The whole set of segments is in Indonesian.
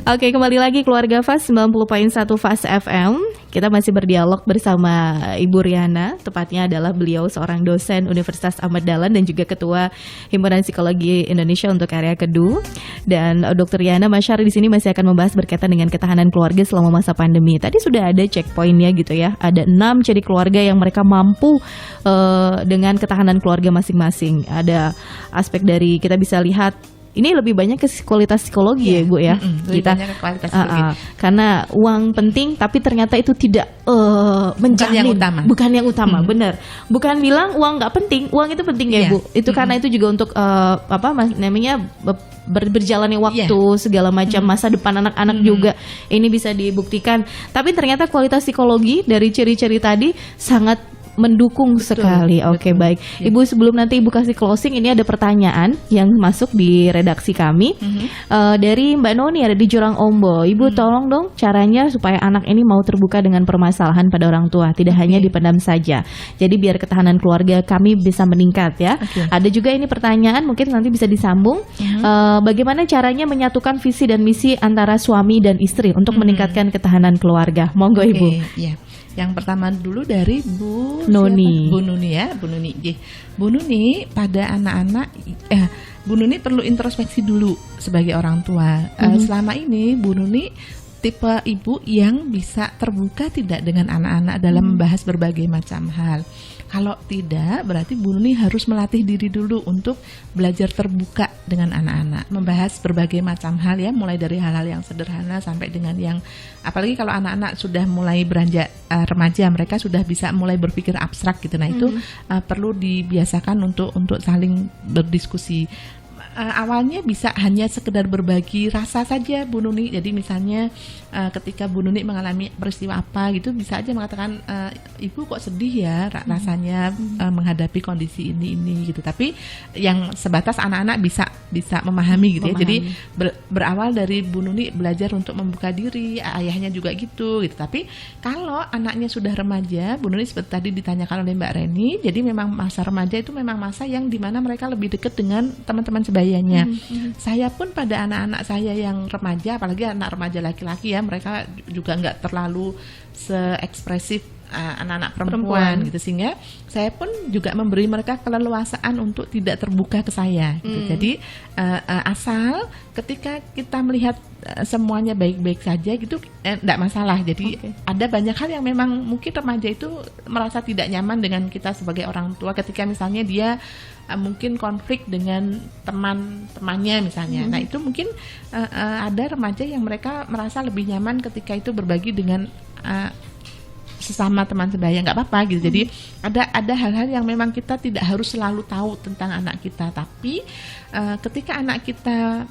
Oke, kembali lagi Keluarga Fast 90.1 Fast FM. Kita masih berdialog bersama Ibu Riana, tepatnya adalah beliau seorang dosen Universitas Ahmad Dahlan dan juga Ketua Himpunan Psikologi Indonesia untuk area Kedu. Dan Dr. Riana Masyari di sini masih akan membahas berkaitan dengan ketahanan keluarga selama masa pandemi. Tadi sudah ada checkpointnya gitu ya. Ada 6 ciri keluarga yang mereka mampu dengan ketahanan keluarga masing-masing. Ada aspek dari kita bisa lihat. Ini lebih banyak ke kualitas psikologi ya Ibu ya. Lebih banyak ke kualitas psikologi. Karena uang penting tapi ternyata itu tidak menjamin. Bukan yang utama, benar. Bukan bilang uang nggak penting, uang itu penting ya Bu. Itu karena itu juga untuk berjalannya waktu, segala macam masa depan anak-anak juga ini bisa dibuktikan. Tapi ternyata kualitas psikologi dari ciri-ciri tadi sangat mendukung sekali. Oke, baik. Ibu, sebelum nanti Ibu kasih closing, ini ada pertanyaan yang masuk di redaksi kami dari Mbak Noni, ada di Jurang Ombo. Ibu tolong dong caranya supaya anak ini mau terbuka dengan permasalahan pada orang tua, tidak hanya dipendam saja. Jadi biar ketahanan keluarga kami bisa meningkat ya. Ada juga ini pertanyaan, mungkin nanti bisa disambung. Bagaimana caranya menyatukan visi dan misi antara suami dan istri untuk meningkatkan ketahanan keluarga? Monggo Ibu. Yang pertama dulu dari Bu Noni. Bu Nuni ya, Bu Nuni. Bu Nuni pada anak-anak, Bu Nuni perlu introspeksi dulu sebagai orang tua. Selama ini Bu Nuni tipe ibu yang bisa terbuka tidak dengan anak-anak dalam membahas berbagai macam hal. Kalau tidak, berarti Bu Nuni harus melatih diri dulu untuk belajar terbuka dengan anak-anak, membahas berbagai macam hal ya, mulai dari hal-hal yang sederhana sampai dengan yang, apalagi kalau anak-anak sudah mulai beranjak remaja, mereka sudah bisa mulai berpikir abstrak gitu. Nah itu perlu dibiasakan untuk saling berdiskusi. Awalnya bisa hanya sekedar berbagi rasa saja Bu Nuni. Jadi misalnya ketika Bu Nuni mengalami peristiwa apa gitu, bisa aja mengatakan, Ibu kok sedih ya rasanya menghadapi kondisi ini gitu. Tapi yang sebatas anak-anak bisa memahami gitu ya. Jadi berawal dari Bu Nuni belajar untuk membuka diri, ayahnya juga gitu. Tapi kalau anaknya sudah remaja, Bu Nuni seperti tadi ditanyakan oleh Mbak Reni, jadi memang masa remaja itu memang masa yang dimana mereka lebih dekat dengan teman-teman sebaya. Saya pun pada anak-anak saya yang remaja, apalagi anak remaja laki-laki ya, mereka juga nggak terlalu se-ekspresif anak-anak perempuan gitu, sehingga saya pun juga memberi mereka keleluasaan untuk tidak terbuka ke saya gitu. Jadi asal ketika kita melihat semuanya baik-baik saja gitu, enggak masalah. Jadi ada banyak hal yang memang mungkin remaja itu merasa tidak nyaman dengan kita sebagai orang tua, ketika misalnya dia mungkin konflik dengan teman-temannya misalnya. Nah itu mungkin ada remaja yang mereka merasa lebih nyaman ketika itu berbagi dengan sesama teman sebaya, nggak apa-apa gitu. Jadi ada hal-hal yang memang kita tidak harus selalu tahu tentang anak kita, tapi ketika anak kita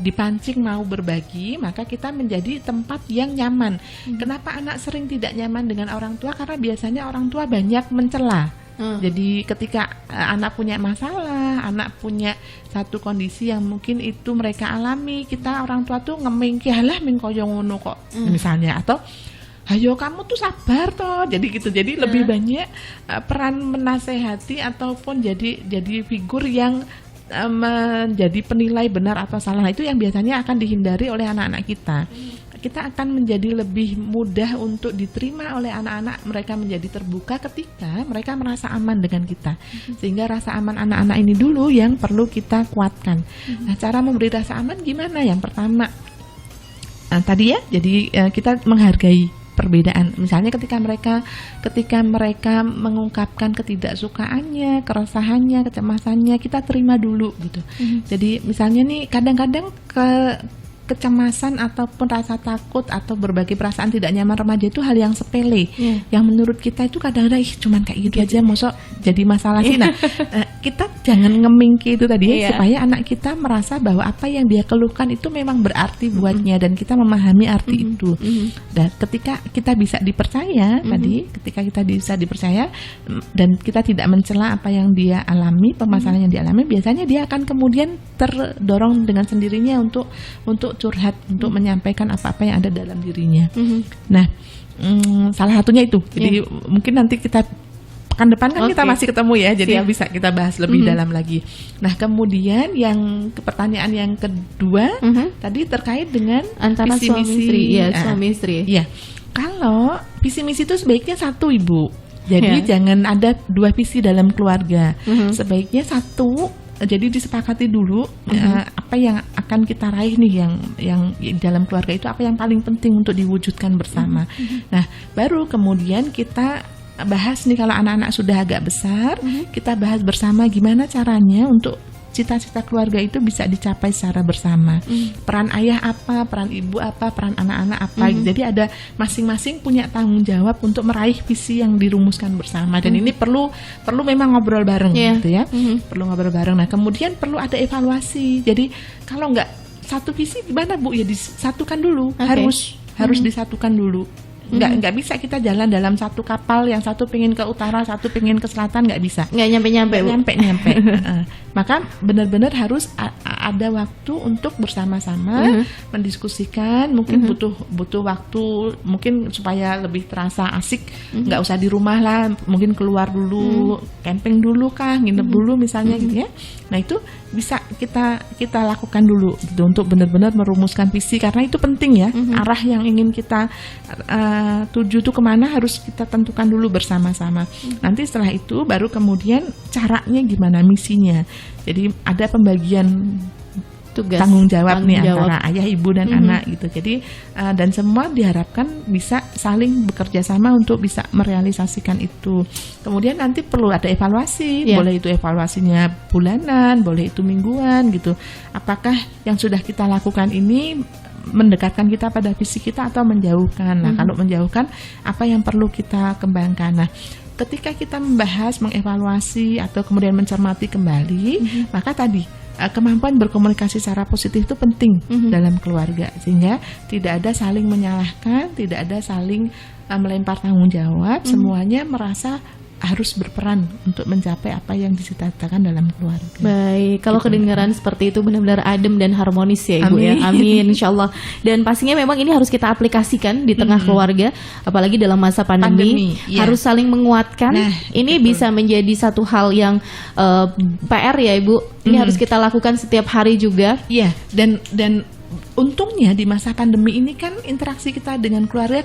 dipancing mau berbagi, maka kita menjadi tempat yang nyaman. Kenapa anak sering tidak nyaman dengan orang tua? Karena biasanya orang tua banyak mencela. Jadi ketika anak punya masalah, anak punya satu kondisi yang mungkin itu mereka alami, kita orang tua tuh ngemingki, halah mingkoyo ngono kok misalnya, atau ayo kamu tuh sabar toh, jadi gitu. Jadi lebih banyak peran menasehati ataupun jadi figur yang menjadi penilai benar atau salah. Nah, itu yang biasanya akan dihindari oleh anak-anak kita. Kita akan menjadi lebih mudah untuk diterima oleh anak-anak, mereka menjadi terbuka ketika mereka merasa aman dengan kita. Sehingga rasa aman anak-anak ini dulu yang perlu kita kuatkan. Nah, cara memberi rasa aman gimana? Yang pertama tadi ya, jadi kita menghargai perbedaan. Misalnya ketika mereka mengungkapkan ketidaksukaannya, keresahannya, kecemasannya, kita terima dulu gitu. Jadi misalnya nih, kadang-kadang kecemasan ataupun rasa takut atau berbagai perasaan tidak nyaman remaja itu hal yang sepele, yang menurut kita itu kadang-kadang cuman kayak gitu aja, mosok jadi masalah sih. Nah, kita jangan ngemingki itu tadi ya, supaya anak kita merasa bahwa apa yang dia keluhkan itu memang berarti buatnya, dan kita memahami arti itu. Dan ketika kita bisa dipercaya ketika kita bisa dipercaya dan kita tidak mencela apa yang dia alami, permasalahan yang dia alami, biasanya dia akan kemudian terdorong dengan sendirinya untuk curhat, untuk menyampaikan apa-apa yang ada dalam dirinya. Nah, salah satunya itu. Jadi mungkin nanti kita pekan depan kan kita Oke. masih ketemu ya, jadi Siap. bisa kita bahas lebih dalam lagi. Nah, kemudian yang pertanyaan yang kedua tadi terkait dengan Antara visi suami misi. istri, ya suami istri. Iya. Kalau visi misi itu sebaiknya satu, Ibu. Jadi Ya. jangan ada dua visi dalam keluarga. Sebaiknya satu. Jadi disepakati dulu apa yang akan kita raih nih, yang dalam keluarga itu apa yang paling penting untuk diwujudkan bersama. Nah, baru kemudian kita bahas nih kalau anak-anak sudah agak besar, kita bahas bersama gimana caranya untuk cita-cita keluarga itu bisa dicapai secara bersama. Peran ayah apa, peran ibu apa, peran anak-anak apa. Jadi ada masing-masing punya tanggung jawab untuk meraih visi yang dirumuskan bersama. Dan ini perlu memang ngobrol bareng gitu ya. Perlu ngobrol bareng. Nah, kemudian perlu ada evaluasi. Jadi kalau nggak satu visi gimana, Bu? Ya disatukan dulu. Harus disatukan dulu. Nggak bisa kita jalan dalam satu kapal, yang satu pengen ke utara, satu pengen ke selatan, nggak bisa. Nggak nyampe-nyampe, Bu. Nyampe. Maka benar-benar harus ada waktu untuk bersama-sama mendiskusikan. Mungkin butuh waktu, mungkin supaya lebih terasa asik. Nggak usah di rumah lah, mungkin keluar dulu, camping dulu kah, nginep dulu misalnya gitu ya. Nah, itu bisa kita lakukan dulu gitu, untuk benar-benar merumuskan visi, karena itu penting ya. Arah yang ingin kita tuju tuh kemana harus kita tentukan dulu bersama-sama. Nanti setelah itu baru kemudian caranya gimana, misinya. Jadi ada pembagian Tugas, tanggung jawab nih jawab. antara ayah, ibu dan anak gitu. Jadi dan semua diharapkan bisa saling bekerja sama untuk bisa merealisasikan itu. Kemudian nanti perlu ada evaluasi, boleh itu evaluasinya bulanan, boleh itu mingguan gitu. Apakah yang sudah kita lakukan ini mendekatkan kita pada visi kita atau menjauhkan? Nah, kalau menjauhkan, apa yang perlu kita kembangkan? Nah, ketika kita membahas, mengevaluasi atau kemudian mencermati kembali, maka tadi kemampuan berkomunikasi secara positif itu penting dalam keluarga, sehingga tidak ada saling menyalahkan, tidak ada saling melempar tanggung jawab, semuanya merasa harus berperan untuk mencapai apa yang dicita-citakan dalam keluarga. Baik, kalau kedengaran seperti itu benar-benar adem dan harmonis ya, Ibu. Amin. Ya. Amin, insyaallah. Dan pastinya memang ini harus kita aplikasikan di tengah keluarga, apalagi dalam masa pandemi. Harus saling menguatkan. Nah, ini bisa menjadi satu hal yang PR ya, Ibu. Ini harus kita lakukan setiap hari juga. Iya, dan untungnya di masa pandemi ini kan interaksi kita dengan keluarga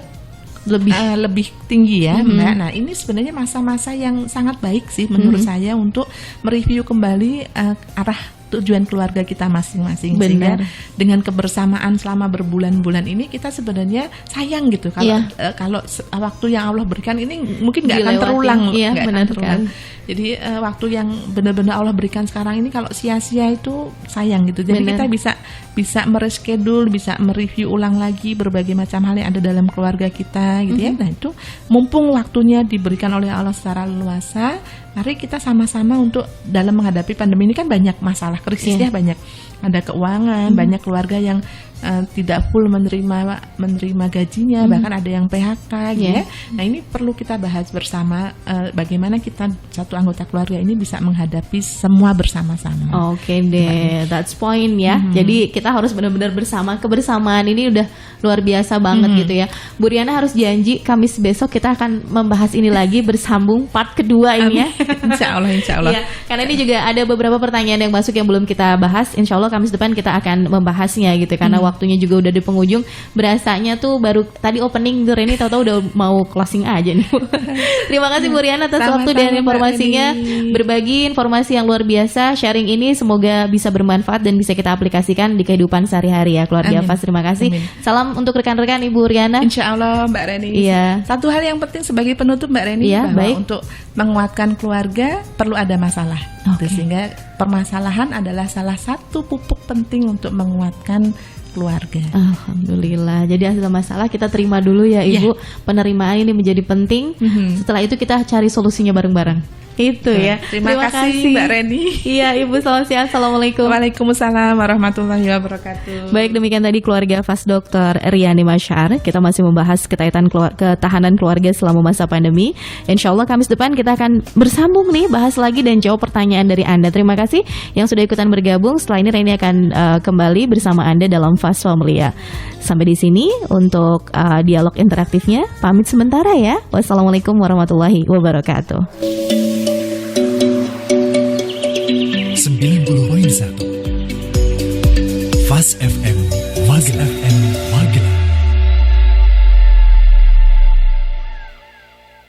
lebih tinggi ya, Mbak. Nah, ini sebenarnya masa-masa yang sangat baik sih menurut saya untuk mereview kembali arah tujuan keluarga kita masing-masing. Sehingga dengan kebersamaan selama berbulan-bulan ini kita sebenarnya sayang gitu kalau waktu yang Allah berikan ini mungkin nggak akan terulang, nggak akan terulang. Jadi waktu yang benar-benar Allah berikan sekarang ini kalau sia-sia itu sayang gitu. Jadi kita bisa mereschedule, bisa mereview ulang lagi berbagai macam hal yang ada dalam keluarga kita gitu ya. Nah, itu mumpung waktunya diberikan oleh Allah secara leluasa, mari kita sama-sama untuk dalam menghadapi pandemi ini. Kan banyak masalah, krisisnya banyak. Ada keuangan, banyak keluarga yang tidak full menerima gajinya, bahkan ada yang PHK gitu ya. Nah, ini perlu kita bahas bersama bagaimana kita satu anggota keluarga ini bisa menghadapi semua bersama-sama. Oke deh, that's point ya. Jadi kita harus benar-benar bersama. Kebersamaan ini udah luar biasa banget gitu ya. Bu Riana harus janji Kamis besok kita akan membahas ini lagi, bersambung part kedua ini ya. Insya Allah. Ya, karena ini juga ada beberapa pertanyaan yang masuk yang belum kita bahas. Insya Allah Kamis depan kita akan membahasnya gitu, karena waktunya juga udah di penghujung. Berasanya tuh baru tadi opening tuh, Reni tahu-tahu udah mau closing aja nih. Terima kasih Bu Riana atas waktu dan informasinya, berbagi informasi yang luar biasa. Sharing ini semoga bisa bermanfaat dan bisa kita aplikasikan di kehidupan sehari-hari ya, keluarga Fas. Terima kasih. Salam untuk rekan-rekan Ibu Riana. Insya Allah, Mbak Reni. Iya. Satu hal yang penting sebagai penutup, Mbak Reni, bahwa untuk menguatkan keluarga perlu ada masalah. Sehingga permasalahan adalah salah satu pupuk penting untuk menguatkan keluarga. Alhamdulillah. Jadi ada masalah kita terima dulu ya, Ibu. Penerimaan ini menjadi penting. Setelah itu kita cari solusinya bareng-bareng. Itu ya. Terima kasih Mbak Reni. Iya, Ibu, selamat siang. Assalamualaikum. Waalaikumsalam warahmatullahi wabarakatuh. Baik, demikian tadi keluarga Fas Dr. Riani Masyar. Kita masih membahas ketahanan keluarga selama masa pandemi. Insya Allah Kamis depan kita akan bersambung nih, bahas lagi dan jawab pertanyaan dari Anda. Terima kasih yang sudah ikutan bergabung. Setelah ini Reni akan kembali bersama Anda dalam Fas Familia. Sampai di sini untuk dialog interaktifnya. Pamit sementara ya. Wassalamualaikum warahmatullahi wabarakatuh. 90.1 Fas FM